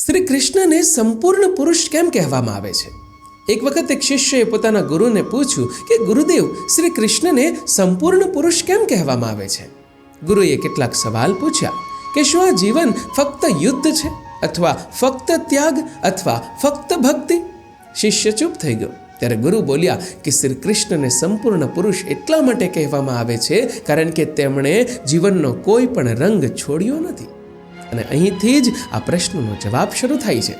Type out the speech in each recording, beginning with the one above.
શ્રી કૃષ્ણને સંપૂર્ણ પુરુષ કેમ કહેવામાં આવે છે? એક વખત એક શિષ્યએ પોતાના ગુરુને પૂછ્યું કે ગુરુદેવ, શ્રી કૃષ્ણને સંપૂર્ણ પુરુષ કેમ કહેવામાં આવે છે? ગુરુએ કેટલાક સવાલ પૂછ્યા કે શું આ જીવન ફક્ત યુદ્ધ છે, અથવા ફક્ત ત્યાગ, અથવા ફક્ત ભક્તિ? શિષ્ય ચૂપ થઈ ગયો. ત્યારે ગુરુ બોલ્યા કે શ્રી કૃષ્ણને સંપૂર્ણ પુરુષ એટલા માટે કહેવામાં આવે છે કારણ કે તેમણે જીવનનો કોઈ પણ રંગ છોડ્યો નથી. અને અહીંથી જ આ પ્રશ્નનો જવાબ શરૂ થાય છે.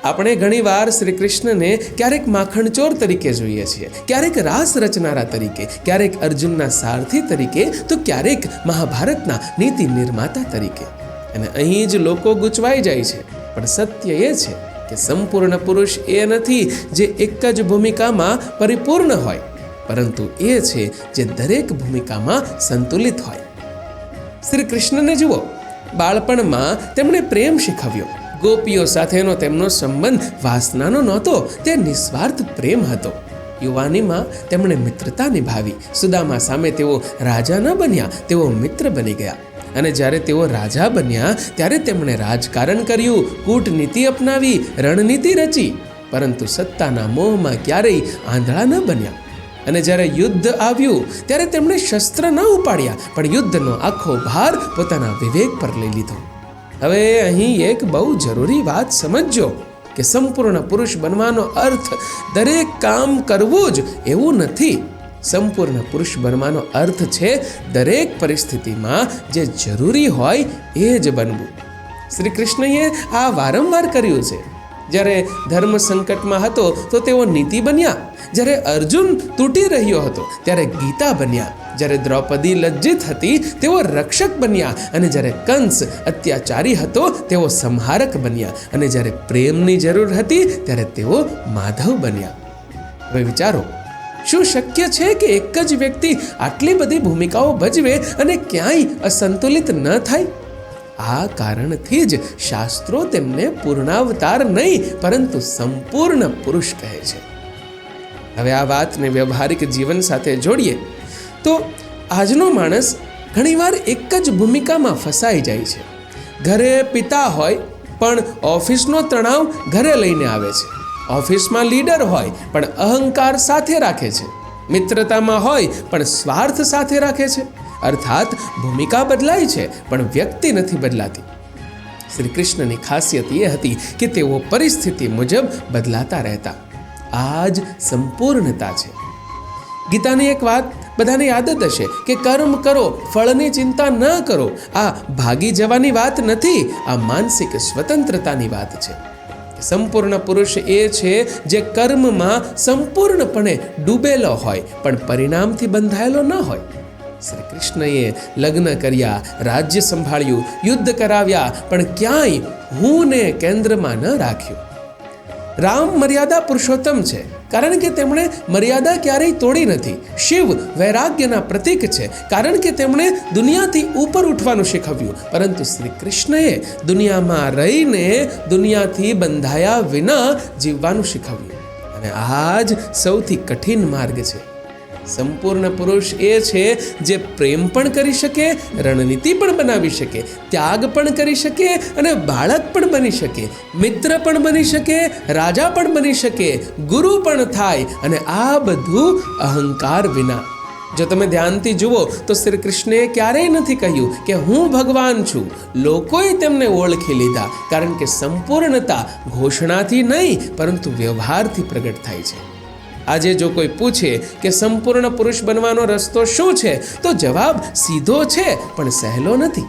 આપણે ઘણીવાર શ્રી કૃષ્ણને ક્યારેક માખણચોર તરીકે જોઈએ છીએ, ક્યારેક રાસ રચનારા તરીકે, ક્યારેક અર્જુનના સારથી તરીકે, તો ક્યારેક મહાભારતના નીતિ નિર્માતા તરીકે. અને અહીં જ લોકો ગૂંચવાઈ જાય છે. પણ સત્ય એ છે કે સંપૂર્ણ પુરુષ એ નથી જે એક જ ભૂમિકામાં પરિપૂર્ણ હોય, પરંતુ એ છે જે દરેક ભૂમિકામાં સંતુલિત હોય. શ્રી કૃષ્ણને જુઓ, બાળપણમાં તેમણે પ્રેમ શીખવ્યો. ગોપીઓ સાથેનો તેમનો સંબંધ વાસનાનો નહોતો, તે નિસ્વાર્થ પ્રેમ હતો. યુવાનીમાં તેમણે મિત્રતા નિભાવી. સુદામા સામે તેઓ રાજા ન બન્યા, તેઓ મિત્ર બની ગયા. અને જ્યારે તેઓ રાજા બન્યા ત્યારે તેમણે રાજકારણ કર્યું, કૂટનીતિ અપનાવી, રણનીતિ રચી, પરંતુ સત્તાના મોહમાં ક્યારેય આંધળા ન બન્યા. અને જ્યારે યુદ્ધ આવ્યું ત્યારે તેમણે શસ્ત્ર ન ઉપાડ્યા, પણ યુદ્ધનો આખો ભાર પોતાના વિવેક પર લઈ લીધો. હવે અહીં એક બહુ જરૂરી વાત સમજજો કે સંપૂર્ણ પુરુષ બનવાનો અર્થ દરેક કામ કરવું જ એવું નથી. સંપૂર્ણ પુરુષ બનવાનો અર્થ છે દરેક પરિસ્થિતિમાં જે જરૂરી હોય એ જ બનવું. શ્રી કૃષ્ણએ આ વારંવાર કર્યું છે. જ્યારે ધર્મ સંકટમાં હતો તો તેઓ નીતિ બન્યા. જ્યારે અર્જુન તૂટી રહ્યો હતો ત્યારે ગીતા બન્યા. જ્યારે દ્રૌપદી લજ્જિત હતી તેઓ રક્ષક બન્યા. અને જ્યારે કંસ અત્યાચારી હતો તેઓ સંહારક બન્યા. અને જ્યારે પ્રેમની જરૂર હતી ત્યારે તેઓ માધવ બન્યા. હવે વિચારો, શું શક્ય છે કે એક જ વ્યક્તિ આટલી બધી ભૂમિકાઓ ભજવે અને ક્યાંય અસંતુલિત ન થાય? આ કારણથી જ શાસ્ત્રો તેમને પૂર્ણાવતાર નહીં પરંતુ સંપૂર્ણ પુરુષ કહે છે. હવે આ વાતને વ્યવહારિક જીવન સાથે જોડીએ તો આજનો માણસ ઘણીવાર એક જ ભૂમિકામાં ફસાઈ જાય છે. ઘરે પિતા હોય પણ ઓફિસનો તણાવ ઘરે લઈને આવે છે. ઓફિસમાં લીડર હોય પણ અહંકાર સાથે રાખે છે. મિત્રતામાં હોય પણ સ્વાર્થ સાથે રાખે છે. અર્થાત ભૂમિકા બદલાય છે પણ વ્યક્તિ નથી બદલાતી. શ્રી કૃષ્ણની ખાસિયત એ હતી કે તેઓ પરિસ્થિતિ મુજબ બદલાતા રહેતા. આ જ સંપૂર્ણતા છે. ગીતાની એક વાત બધાને યાદ જ હશે કે કર્મ કરો, ફળની ચિંતા ન કરો. આ ભાગી જવાની વાત નથી, આ માનસિક સ્વતંત્રતાની વાત છે. સંપૂર્ણ પુરુષ એ છે જે કર્મમાં સંપૂર્ણપણે ડૂબેલો હોય પણ પરિણામથી બંધાયેલો ન હોય. શ્રી કૃષ્ણએ લગ્ન કર્યા, રાજ્ય સંભાળ્યું, યુદ્ધ કરાવ્યા, પણ ક્યાંય હુંને કેન્દ્રમાં ન રાખ્યું. રામ મર્યાદા પુરુષોત્તમ છે કારણ કે તેમણે મર્યાદા ક્યારેય તોડી નથી. શિવ વૈરાગ્યના પ્રતીક છે કારણ કે તેમણે દુનિયાથી ઉપર ઉઠવાનું શીખવ્યું. પરંતુ શ્રી કૃષ્ણએ દુનિયામાં રહીને દુનિયાથી બંધાયા વિના જીવવાનું શીખવ્યું. અને આ જ સૌથી કઠિન માર્ગ છે. સંપૂર્ણ પુરુષ એ છે જે પ્રેમ પણ કરી શકે, રણનીતિ પણ બનાવી શકે, ત્યાગ પણ કરી શકે અને બાળક પણ બની શકે, મિત્ર પણ બની શકે, રાજા પણ બની શકે, ગુરુ પણ થાય, અને આ બધું અહંકાર વિના. જો તમે ધ્યાનથી જુઓ તો શ્રી કૃષ્ણએ ક્યારેય નથી કહ્યું કે હું ભગવાન છું. લોકોએ તેમને ઓળખી લીધા કારણ કે સંપૂર્ણતા ઘોષણાથી નહીં પરંતુ વ્યવહારથી પ્રગટ થાય છે. આજે જો કોઈ પૂછે કે સંપૂર્ણ પુરુષ બનવાનો રસ્તો શું છે, તો જવાબ સીધો છે પણ સહેલો નથી.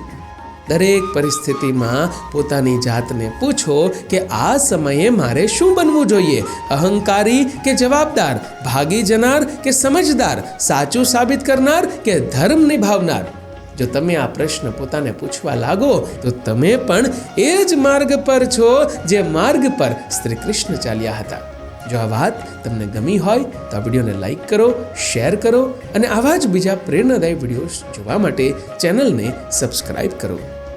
દરેક પરિસ્થિતિમાં પોતાની જાતને પૂછો કે આ સમયે મારે શું બનવું જોઈએ? અહંકારી કે જવાબદાર? ભાગી જનાર કે સમજદાર? સાચું સાબિત કરનાર કે ધર્મ નિભાવનાર? જો તમે આ પ્રશ્ન પોતાને પૂછવા લાગો તો તમે પણ એ જ માર્ગ પર છો જે માર્ગ પર શ્રી કૃષ્ણ ચાલ્યા હતા. જો આ વાત તમને ગમી હોય તો આ વિડીયોને લાઈક કરો, શેર કરો અને આવા જ બીજા પ્રેરણાદાયી વિડીયો જોવા માટે ચેનલને સબસ્ક્રાઈબ કરો.